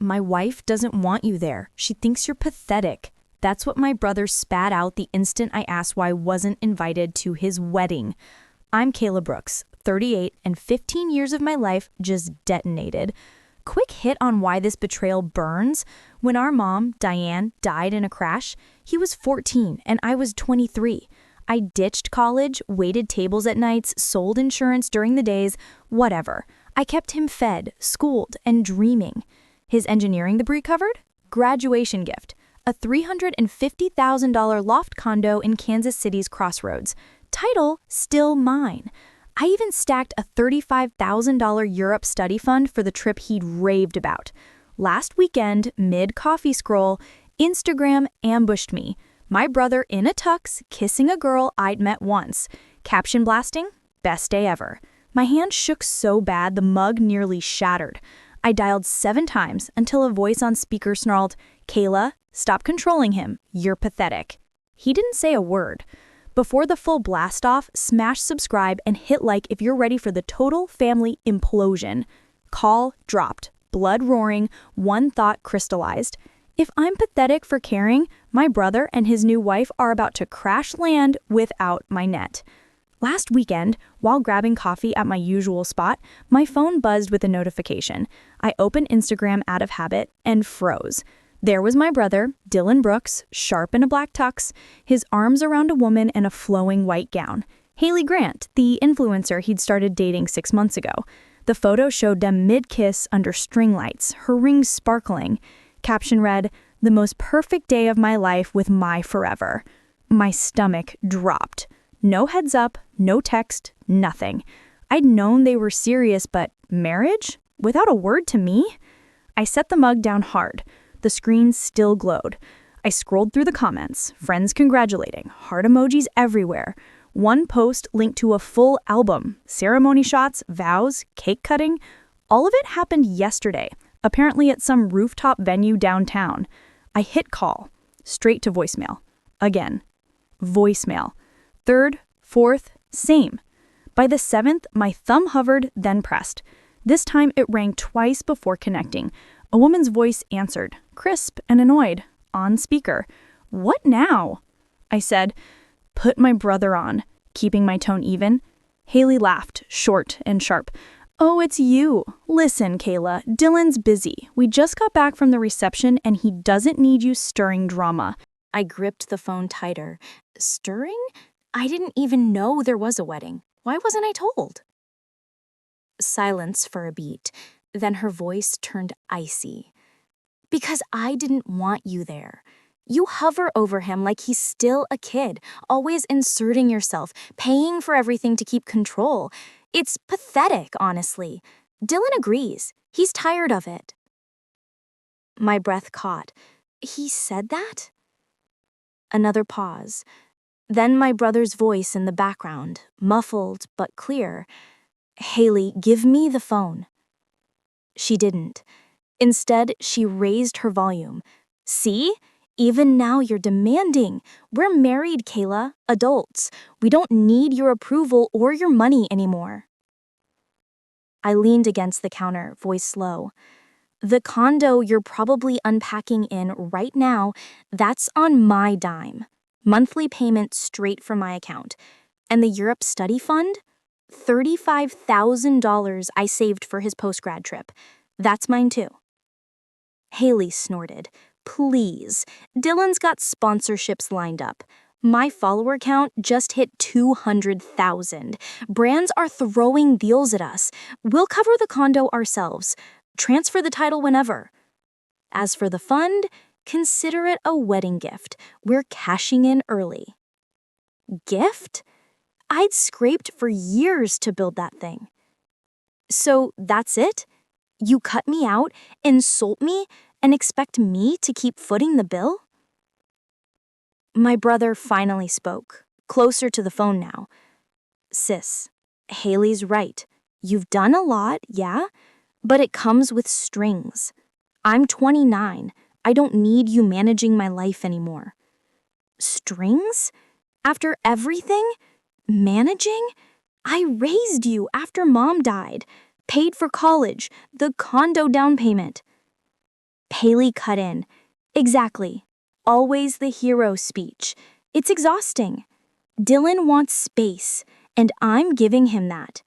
My wife doesn't want you there. She thinks you're pathetic. That's what my brother spat out the instant I asked why I wasn't invited to his wedding. I'm Kayla Brooks, 38, and 15 years of my life just detonated. Quick hit on why this betrayal burns. When our mom, Diane, died in a crash, he was 14 and I was 23. I ditched college, waited tables at nights, sold insurance during the days, whatever. I kept him fed, schooled, and dreaming. His engineering degree covered? Graduation gift. A $350,000 loft condo in Kansas City's Crossroads. Title, still mine. I even stacked a $35,000 Europe study fund for the trip he'd raved about. Last weekend, mid-coffee scroll, Instagram ambushed me. My brother in a tux, kissing a girl I'd met once. Caption blasting, best day ever. My hand shook so bad the mug nearly shattered. I dialed 7 times until a voice on speaker snarled, "Kayla, stop controlling him. You're pathetic." He didn't say a word. Before the full blast off, smash subscribe and hit like if you're ready for the total family implosion. Call dropped, blood roaring, one thought crystallized. If I'm pathetic for caring, my brother and his new wife are about to crash land without my net. Last weekend, while grabbing coffee at my usual spot, my phone buzzed with a notification. I opened Instagram out of habit and froze. There was my brother, Dylan Brooks, sharp in a black tux, his arms around a woman in a flowing white gown. Hailey Grant, the influencer he'd started dating 6 months ago. The photo showed them mid-kiss under string lights, her rings sparkling. Caption read, "The most perfect day of my life with my forever." My stomach dropped. No heads up, no text, nothing. I'd known they were serious, but marriage? Without a word to me? I set the mug down hard. The screen still glowed. I scrolled through the comments, friends congratulating, heart emojis everywhere. One post linked to a full album, ceremony shots, vows, cake cutting. All of it happened yesterday, apparently at some rooftop venue downtown. I hit call, straight to voicemail. Again. Voicemail. Third, fourth, same. By the 7th, my thumb hovered, then pressed. This time it rang twice before connecting. A woman's voice answered, crisp and annoyed, on speaker. "What now?" I said. "Put my brother on," keeping my tone even. Hailey laughed, short and sharp. "Oh, it's you. Listen, Kayla, Dylan's busy. We just got back from the reception and he doesn't need you stirring drama." I gripped the phone tighter. Stirring? I didn't even know there was a wedding. Why wasn't I told? Silence for a beat. Then her voice turned icy. "Because I didn't want you there. You hover over him like he's still a kid, always inserting yourself, paying for everything to keep control. It's pathetic, honestly. Dylan agrees. He's tired of it." My breath caught. He said that? Another pause. Then my brother's voice in the background, muffled but clear. "Hailey, give me the phone." She didn't. Instead, she raised her volume. "See? Even now you're demanding. We're married, Kayla, adults. We don't need your approval or your money anymore." I leaned against the counter, voice low. "The condo you're probably unpacking in right now, that's on my dime. Monthly payment straight from my account. And the Europe study fund? $35,000 I saved for his post-grad trip. That's mine too." Hailey snorted. "Please. Dylan's got sponsorships lined up. My follower count just hit 200,000. Brands are throwing deals at us. We'll cover the condo ourselves. Transfer the title whenever. As for the fund, consider it a wedding gift. We're cashing in early." Gift? I'd scraped for years to build that thing. "So that's it? You cut me out, insult me, and expect me to keep footing the bill?" My brother finally spoke, closer to the phone now. "Sis, Hailey's right. You've done a lot, yeah? But it comes with strings. I'm 29. I don't need you managing my life anymore." Strings? After everything? Managing? I raised you after Mom died, paid for college, the condo down payment. Hailey cut in. Exactly. Always the hero speech. It's exhausting. Dylan wants space, and I'm giving him that.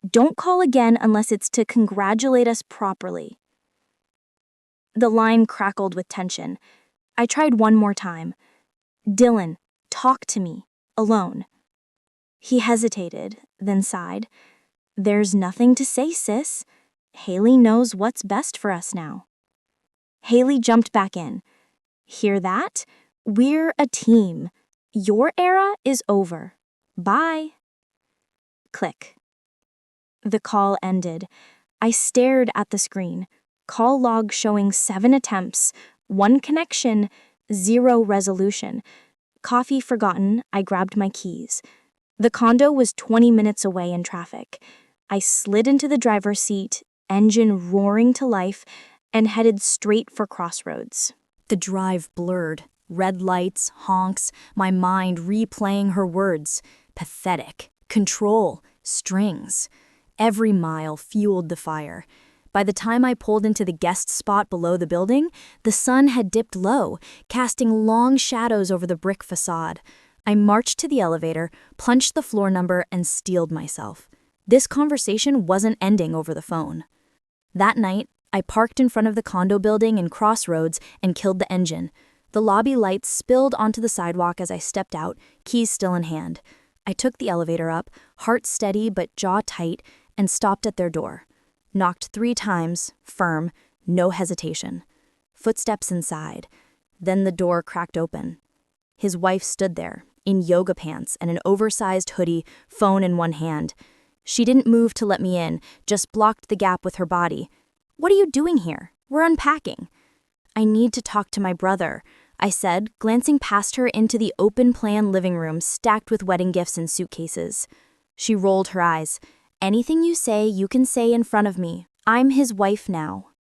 Don't call again unless it's to congratulate us properly. The line crackled with tension. I tried one more time. Dylan, talk to me, alone. He hesitated, then sighed. There's nothing to say, sis. Hailey knows what's best for us now. Hailey jumped back in. Hear that? We're a team. Your era is over. Bye. Click. The call ended. I stared at the screen. Call log showing 7 attempts, 1 connection, 0 resolution. Coffee forgotten, I grabbed my keys. The condo was 20 minutes away in traffic. I slid into the driver's seat, engine roaring to life, and headed straight for Crossroads. The drive blurred. Red lights, honks, my mind replaying her words. Pathetic. Control. Strings. Every mile fueled the fire. By the time I pulled into the guest spot below the building, the sun had dipped low, casting long shadows over the brick facade. I marched to the elevator, punched the floor number, and steeled myself. This conversation wasn't ending over the phone. That night, I parked in front of the condo building in Crossroads and killed the engine. The lobby lights spilled onto the sidewalk as I stepped out, keys still in hand. I took the elevator up, heart steady but jaw tight, and stopped at their door. Knocked 3 times, firm, no hesitation. Footsteps inside. Then the door cracked open. His wife stood there, in yoga pants and an oversized hoodie, phone in one hand. She didn't move to let me in, just blocked the gap with her body. What are you doing here? We're unpacking. I need to talk to my brother, I said, glancing past her into the open-plan living room stacked with wedding gifts and suitcases. She rolled her eyes. Anything you say, you can say in front of me. I'm his wife now.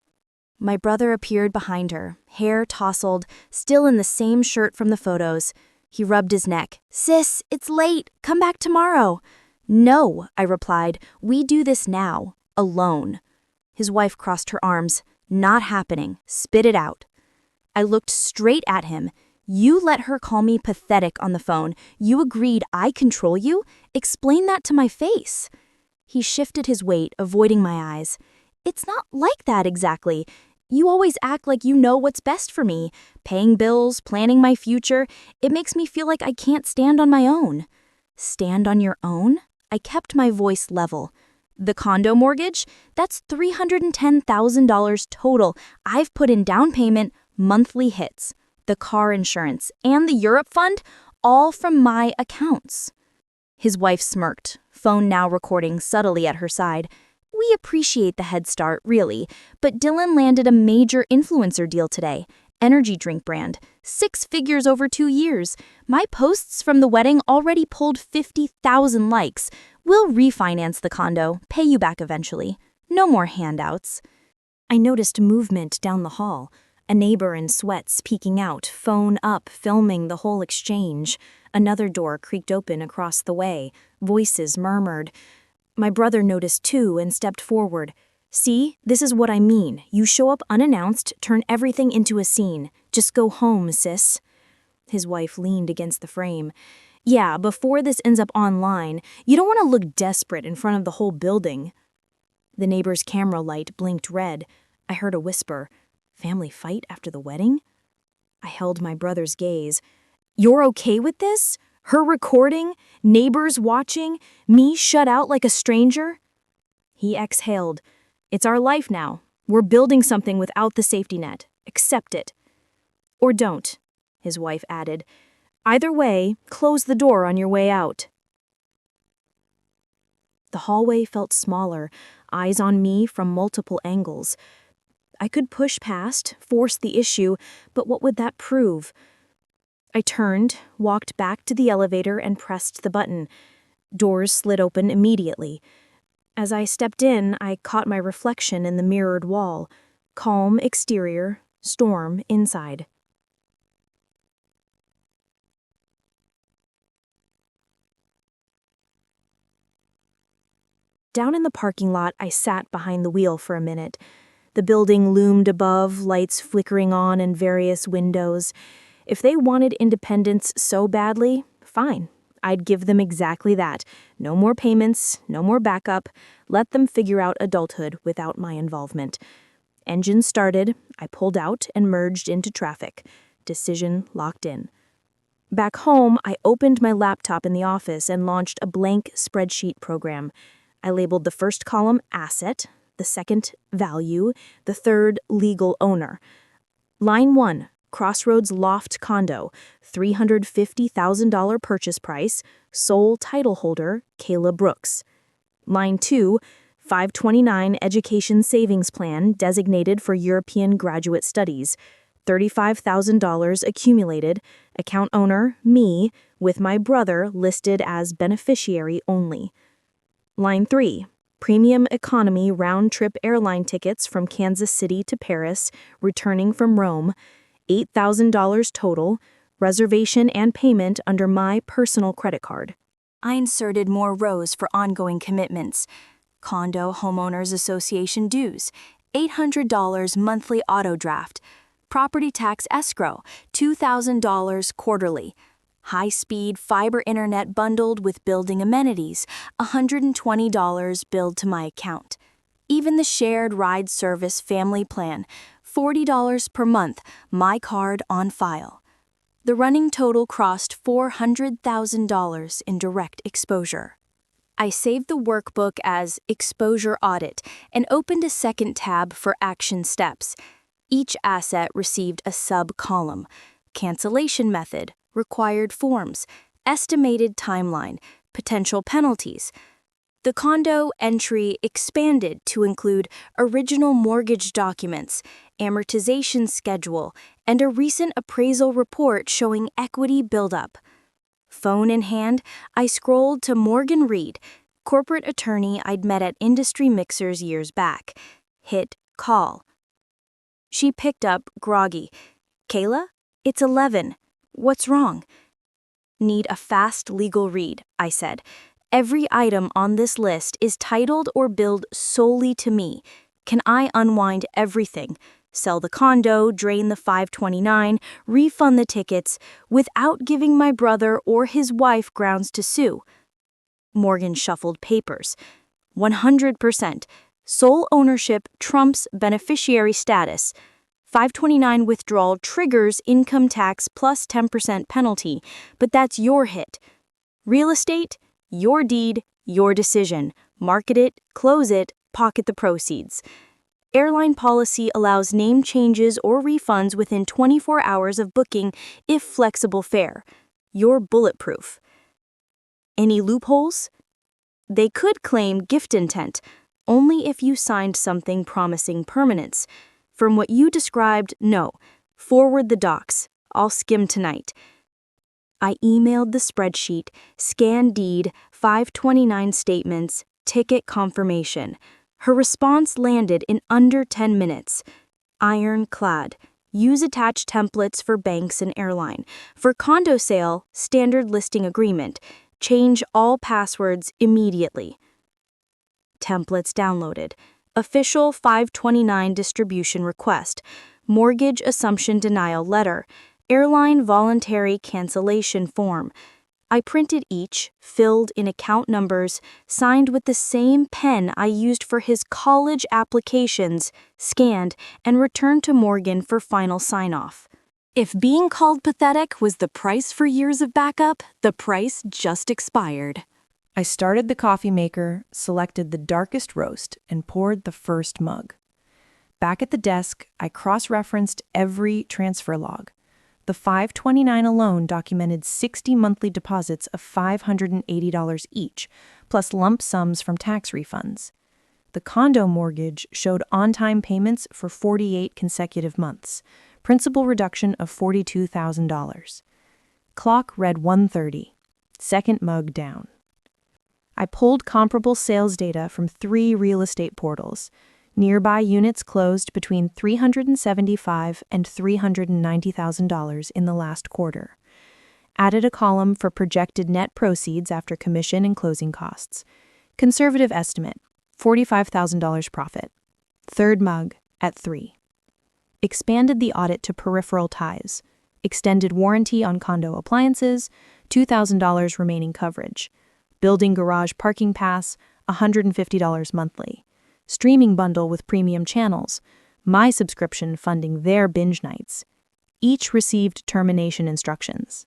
My brother appeared behind her, hair tousled, still in the same shirt from the photos. He rubbed his neck. Sis, it's late. Come back tomorrow. No, I replied. We do this now, alone. His wife crossed her arms. Not happening. Spit it out. I looked straight at him. You let her call me pathetic on the phone. You agreed I control you? Explain that to my face. He shifted his weight, avoiding my eyes. It's not like that exactly. You always act like you know what's best for me. Paying bills, planning my future. It makes me feel like I can't stand on my own. Stand on your own? I kept my voice level. The condo mortgage? That's $310,000 total. I've put in down payment, monthly hits, the car insurance, and the Europe fund, all from my accounts. His wife smirked, phone now recording subtly at her side. We appreciate the head start, really, but Dylan landed a major influencer deal today. Energy drink brand. 6 figures over 2 years. My posts from the wedding already pulled 50,000 likes. We'll refinance the condo, pay you back eventually. No more handouts. I noticed movement down the hall. A neighbor in sweats peeking out, phone up, filming the whole exchange. Another door creaked open across the way. Voices murmured. My brother noticed too and stepped forward. See, this is what I mean. You show up unannounced, turn everything into a scene. Just go home, sis. His wife leaned against the frame. Yeah, before this ends up online, you don't want to look desperate in front of the whole building. The neighbor's camera light blinked red. I heard a whisper. Family fight after the wedding? I held my brother's gaze. You're okay with this? Her recording? Neighbors watching? Me shut out like a stranger? He exhaled. It's our life now. We're building something without the safety net. Accept it. Or don't, his wife added. Either way, close the door on your way out. The hallway felt smaller, eyes on me from multiple angles. I could push past, force the issue, but what would that prove? I turned, walked back to the elevator and pressed the button. Doors slid open immediately. As I stepped in, I caught my reflection in the mirrored wall. Calm exterior, storm inside. Down in the parking lot, I sat behind the wheel for a minute. The building loomed above, lights flickering on in various windows. If they wanted independence so badly, fine. I'd give them exactly that. No more payments, no more backup. Let them figure out adulthood without my involvement. Engine started, I pulled out and merged into traffic. Decision locked in. Back home, I opened my laptop in the office and launched a blank spreadsheet program. I labeled the first column asset, the second value, the third legal owner. Line 1, Crossroads Loft Condo, $350,000 purchase price, sole title holder, Kayla Brooks. Line 2, 529 Education Savings Plan designated for European graduate studies, $35,000 accumulated, account owner, me, with my brother listed as beneficiary only. Line 3, Premium Economy round-trip airline tickets from Kansas City to Paris, returning from Rome, $8,000 total, reservation and payment under my personal credit card. I inserted more rows for ongoing commitments. Condo Homeowners Association dues, $800 monthly auto draft, property tax escrow, $2,000 quarterly, high-speed fiber internet bundled with building amenities, $120 billed to my account. Even the shared ride service family plan, $40 per month, my card on file. The running total crossed $400,000 in direct exposure. I saved the workbook as Exposure Audit and opened a second tab for action steps. Each asset received a sub-column: cancellation method, required forms, estimated timeline, potential penalties. The condo entry expanded to include original mortgage documents, amortization schedule, and a recent appraisal report showing equity buildup. Phone in hand, I scrolled to Morgan Reed, corporate attorney I'd met at Industry Mixers years back. Hit call. She picked up, groggy. "Kayla, it's 11. What's wrong?" "Need a fast legal read," I said. "Every item on this list is titled or billed solely to me. Can I unwind everything? Sell the condo, drain the 529, refund the tickets, without giving my brother or his wife grounds to sue?" Morgan shuffled papers. 100%. Sole ownership trumps beneficiary status. 529 withdrawal triggers income tax plus 10% penalty, but that's your hit. Real estate, your deed, your decision. Market it, close it, pocket the proceeds. Airline policy allows name changes or refunds within 24 hours of booking if flexible fare. You're bulletproof. Any loopholes? They could claim gift intent, only if you signed something promising permanence. From what you described, no. Forward the docs. I'll skim tonight. I emailed the spreadsheet, scan deed, 529 statements, ticket confirmation. Her response landed in under 10 minutes. Ironclad. Use attached templates for banks and airline. For condo sale, standard listing agreement. Change all passwords immediately. Templates downloaded. Official 529 distribution request. Mortgage assumption denial letter. Airline voluntary cancellation form. I printed each, filled in account numbers, signed with the same pen I used for his college applications, scanned, and returned to Morgan for final sign-off. If being called pathetic was the price for years of backup, the price just expired. I started the coffee maker, selected the darkest roast, and poured the first mug. Back at the desk, I cross-referenced every transfer log. The 529 alone documented 60 monthly deposits of $580 each, plus lump sums from tax refunds. The condo mortgage showed on-time payments for 48 consecutive months, principal reduction of $42,000. Clock read 1:30. Second mug down. I pulled comparable sales data from 3 real estate portals. Nearby units closed between $375,000 and $390,000 in the last quarter. Added a column for projected net proceeds after commission and closing costs. Conservative estimate, $45,000 profit. Third mug, at 3. Expanded the audit to peripheral ties. Extended warranty on condo appliances, $2,000 remaining coverage. Building garage parking pass, $150 monthly. Streaming bundle with premium channels. My subscription funding their binge nights. Each received termination instructions.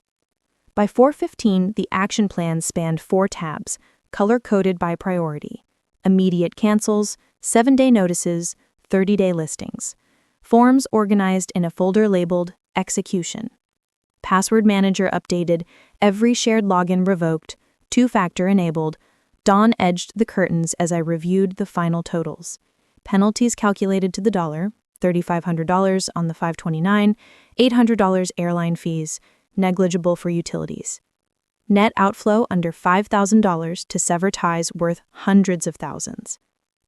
By 4:15, the action plan spanned 4 tabs, color-coded by priority. Immediate cancels, 7-day notices, 30-day listings. Forms organized in a folder labeled Execution. Password manager updated, every shared login revoked, 2-factor enabled. Dawn edged the curtains as I reviewed the final totals. Penalties calculated to the dollar, $3,500 on the 529, $800 airline fees, negligible for utilities. Net outflow under $5,000 to sever ties worth hundreds of thousands.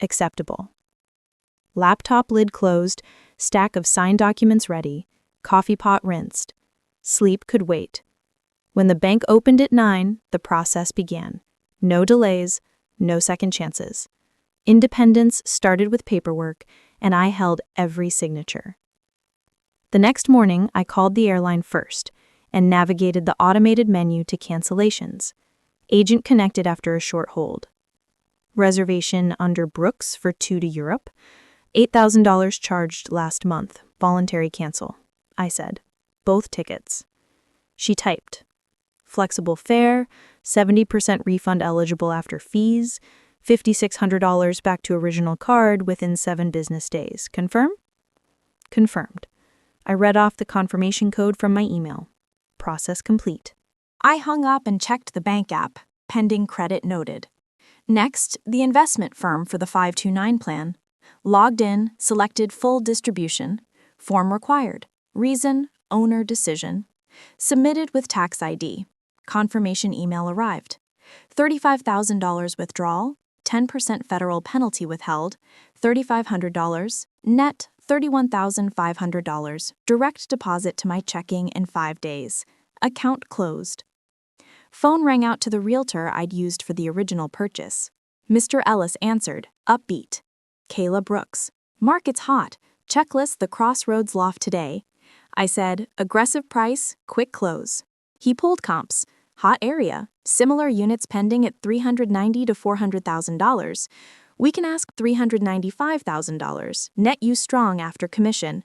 Acceptable. Laptop lid closed, stack of signed documents ready, coffee pot rinsed. Sleep could wait. When the bank opened at 9, the process began. No delays, no second chances. Independence started with paperwork, and I held every signature. The next morning, I called the airline first and navigated the automated menu to cancellations. Agent connected after a short hold. Reservation under Brooks for 2 to Europe. $8,000 charged last month. Voluntary cancel. I said. Both tickets. She typed. Flexible fare, 70% refund eligible after fees, $5,600 back to original card within 7 business days. Confirm? Confirmed. I read off the confirmation code from my email. Process complete. I hung up and checked the bank app. Pending credit noted. Next, the investment firm for the 529 plan. Logged in, selected full distribution. Form required. Reason, owner decision. Submitted with tax ID. Confirmation email arrived. $35,000 withdrawal, 10% federal penalty withheld, $3,500, net $31,500, direct deposit to my checking in 5 days. Account closed. Phone rang out to the realtor I'd used for the original purchase. Mr. Ellis answered, upbeat. Kayla Brooks. Market's hot. Checklist the Crossroads loft today. I said, aggressive price, quick close. He pulled comps. Hot area. Similar units pending at $390,000 to $400,000. We can ask $395,000. Net you strong after commission.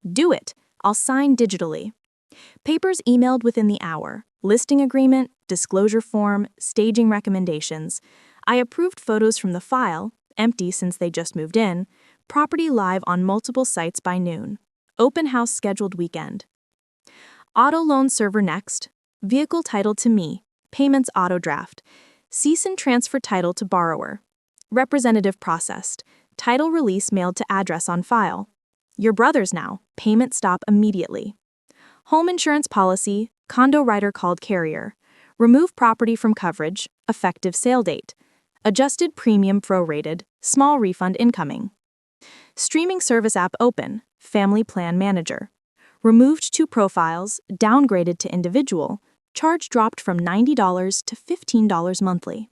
Do it. I'll sign digitally. Papers emailed within the hour. Listing agreement, disclosure form, staging recommendations. I approved photos from the file, empty since they just moved in. Property live on multiple sites by noon. Open house scheduled weekend. Auto loan server next. Vehicle title to me. Payments auto draft. Cease and transfer title to borrower. Representative processed. Title release mailed to address on file. Your brother's now. Payment stop immediately. Home insurance policy. Condo writer called carrier. Remove property from coverage. Effective sale date. Adjusted premium prorated. Small refund incoming. Streaming service app open. Family plan manager. Removed 2 profiles. Downgraded to individual. Charge dropped from $90 to $15 monthly.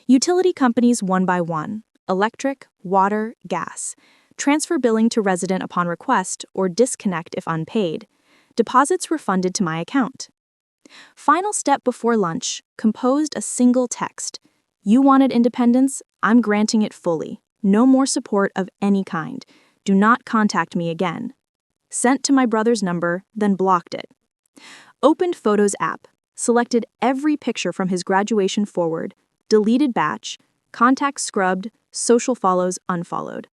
Utility companies 1 by 1. Electric, water, gas. Transfer billing to resident upon request or disconnect if unpaid. Deposits refunded to my account. Final step before lunch, composed a single text. You wanted independence? I'm granting it fully. No more support of any kind. Do not contact me again. Sent to my brother's number, then blocked it. Opened Photos app. Selected every picture from his graduation forward. Deleted batch. Contacts scrubbed. Social follows unfollowed.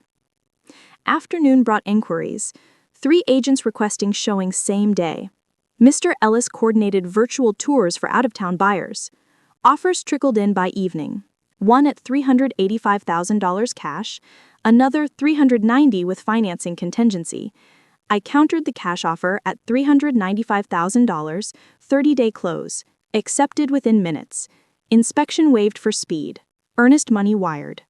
Afternoon brought inquiries. 3 agents requesting showing same day. Mr. Ellis coordinated virtual tours for out-of-town buyers. Offers trickled in by evening. One at $385,000 cash, another $390,000 with financing contingency. I countered the cash offer at $395,000, 30-day close, accepted within minutes. Inspection waived for speed. Earnest money wired.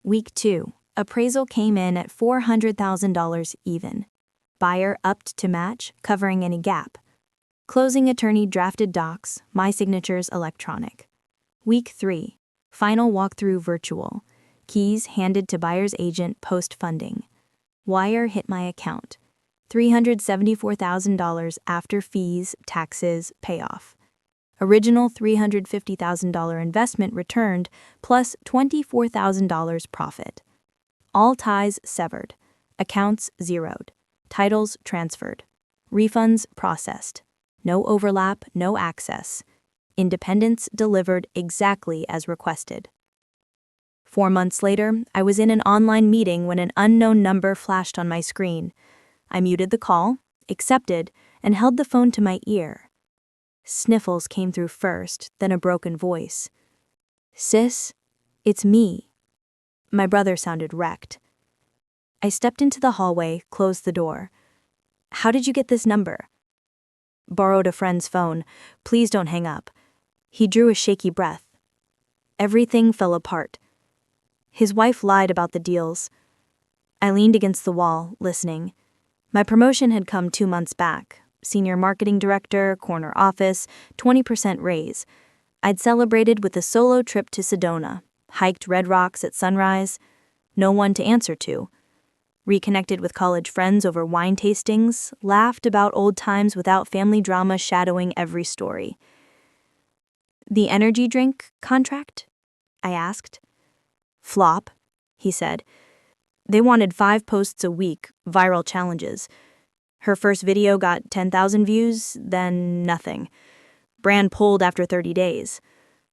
Week 2. Appraisal came in at $400,000 even. Buyer upped to match, covering any gap. Closing attorney drafted docs, my signatures electronic. Week 3. Final walkthrough virtual. Keys handed to buyer's agent post-funding. Wire hit my account. $374,000 after fees, taxes, payoff. Original $350,000 investment returned, plus $24,000 profit. All ties severed. Accounts zeroed. Titles transferred. Refunds processed. No overlap, no access. Independence delivered exactly as requested. 4 months later, I was in an online meeting when an unknown number flashed on my screen. I muted the call, accepted, and held the phone to my ear. Sniffles came through first, then a broken voice. "Sis, it's me." My brother sounded wrecked. I stepped into the hallway, closed the door. "How did you get this number?" "Borrowed a friend's phone. Please don't hang up." He drew a shaky breath. Everything fell apart. His wife lied about the deals. I leaned against the wall, listening. My promotion had come 2 months back. Senior marketing director, corner office, 20% raise. I'd celebrated with a solo trip to Sedona, hiked Red Rocks at sunrise. No one to answer to. Reconnected with college friends over wine tastings, laughed about old times without family drama shadowing every story. "The energy drink contract?" I asked. "Flop," he said. "They wanted 5 posts a week, viral challenges. Her first video got 10,000 views, then nothing. Brand pulled after 30 days.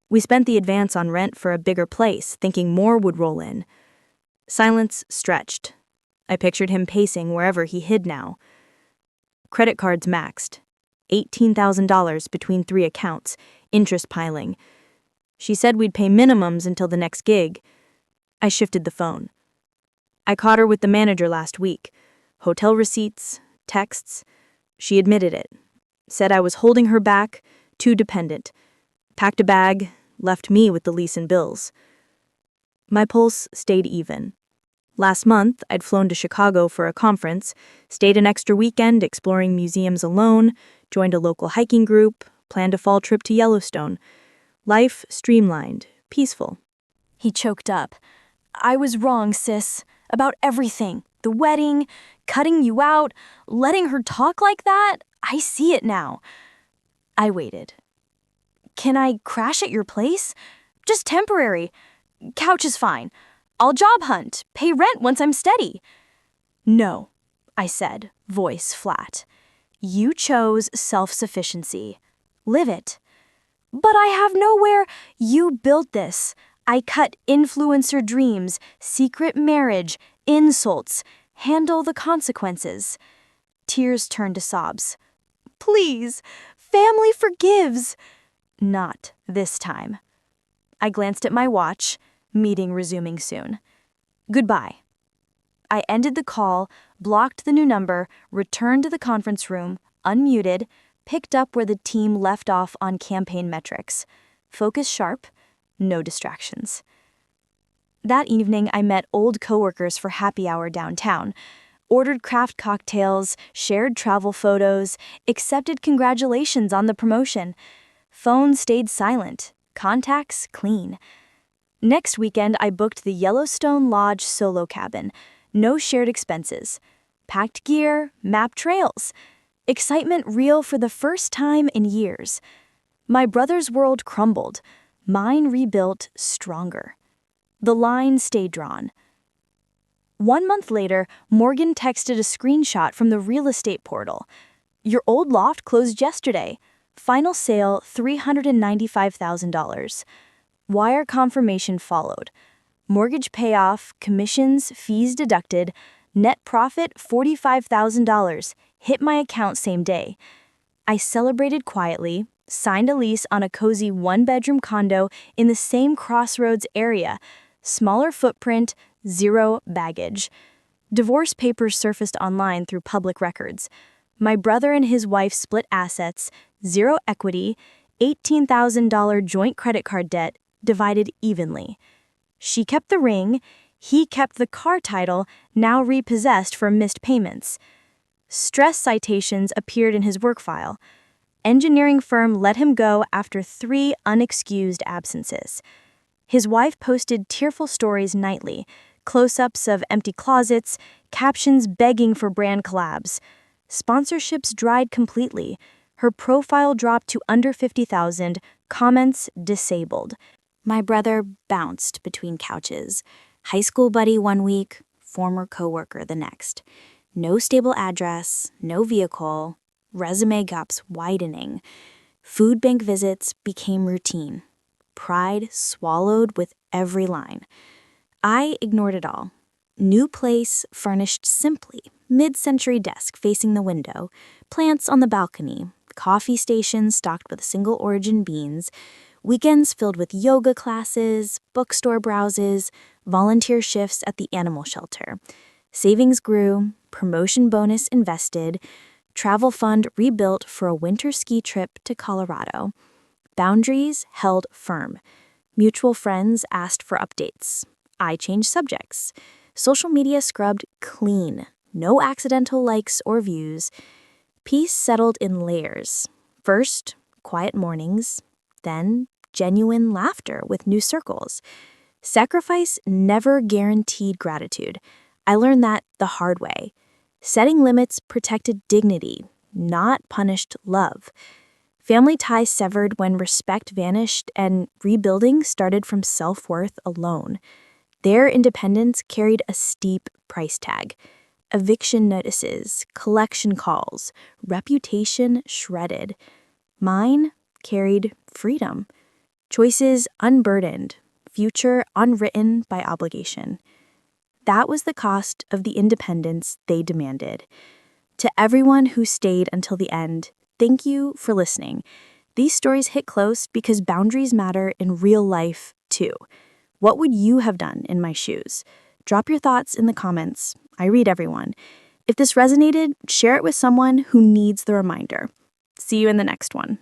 We spent the advance on rent for a bigger place, thinking more would roll in." Silence stretched. I pictured him pacing wherever he hid now. Credit cards maxed. $18,000 between 3 accounts, interest piling. She said we'd pay minimums until the next gig. I shifted the phone. I caught her with the manager last week. Hotel receipts, texts. She admitted it. Said I was holding her back, too dependent. Packed a bag, left me with the lease and bills. My pulse stayed even. Last month, I'd flown to Chicago for a conference, stayed an extra weekend exploring museums alone, joined a local hiking group, planned a fall trip to Yellowstone. Life streamlined, peaceful. He choked up. "I was wrong, sis. About everything. The wedding, cutting you out, letting her talk like that. I see it now." I waited. "Can I crash at your place? Just temporary. Couch is fine. I'll job hunt, pay rent once I'm steady." "No," I said, voice flat. "You chose self-sufficiency. Live it." "But I have nowhere." "You built this. I cut influencer dreams, secret marriage, insults. Handle the consequences." Tears turned to sobs. "Please, family forgives." "Not this time." I glanced at my watch, meeting resuming soon. "Goodbye." I ended the call, blocked the new number, returned to the conference room, unmuted, picked up where the team left off on campaign metrics. Focus sharp, no distractions. That evening, I met old coworkers for happy hour downtown. Ordered craft cocktails, shared travel photos, accepted congratulations on the promotion. Phone stayed silent, contacts clean. Next weekend, I booked the Yellowstone Lodge solo cabin. No shared expenses. Packed gear, mapped trails. Excitement real for the first time in years. My brother's world crumbled. Mine rebuilt stronger. The line stayed drawn. 1 month later, Morgan texted a screenshot from the real estate portal. "Your old loft closed yesterday. Final sale $395,000. Wire confirmation followed. Mortgage payoff, commissions, fees deducted, net profit $45,000, hit my account same day. I celebrated quietly, signed a lease on a cozy 1-bedroom condo in the same Crossroads area, smaller footprint, 0 baggage. Divorce papers surfaced online through public records. My brother and his wife split assets, 0 equity, $18,000 joint credit card debt, divided evenly. She kept the ring, he kept the car title, now repossessed for missed payments. Stress citations appeared in his work file. Engineering firm let him go after 3 unexcused absences. His wife posted tearful stories nightly, Close-ups of empty closets, captions begging for brand collabs. Sponsorships dried completely. Her profile dropped to under 50,000, comments disabled. My brother bounced between couches. High school buddy one week, former coworker the next. No stable address, no vehicle, resume gaps widening. Food bank visits became routine. Pride swallowed with every line. I ignored it all. New place furnished simply, mid-century desk facing the window, plants on the balcony, coffee station stocked with single origin beans, weekends filled with yoga classes, bookstore browses, volunteer shifts at the animal shelter. Savings grew, promotion bonus invested, travel fund rebuilt for a winter ski trip to Colorado. Boundaries held firm. Mutual friends asked for updates. I changed subjects. Social media scrubbed clean. No accidental likes or views. Peace settled in layers. First, quiet mornings. Then, genuine laughter with new circles. Sacrifice never guaranteed gratitude. I learned that the hard way. Setting limits protected dignity, not punished love. Family ties severed when respect vanished and rebuilding started from self-worth alone. Their independence carried a steep price tag. Eviction notices, collection calls, reputation shredded. Mine carried freedom. Choices unburdened, future unwritten by obligation. That was the cost of the independence they demanded. To everyone who stayed until the end, thank you for listening. These stories hit close because boundaries matter in real life, too. What would you have done in my shoes? Drop your thoughts in the comments. I read everyone. If this resonated, share it with someone who needs the reminder. See you in the next one.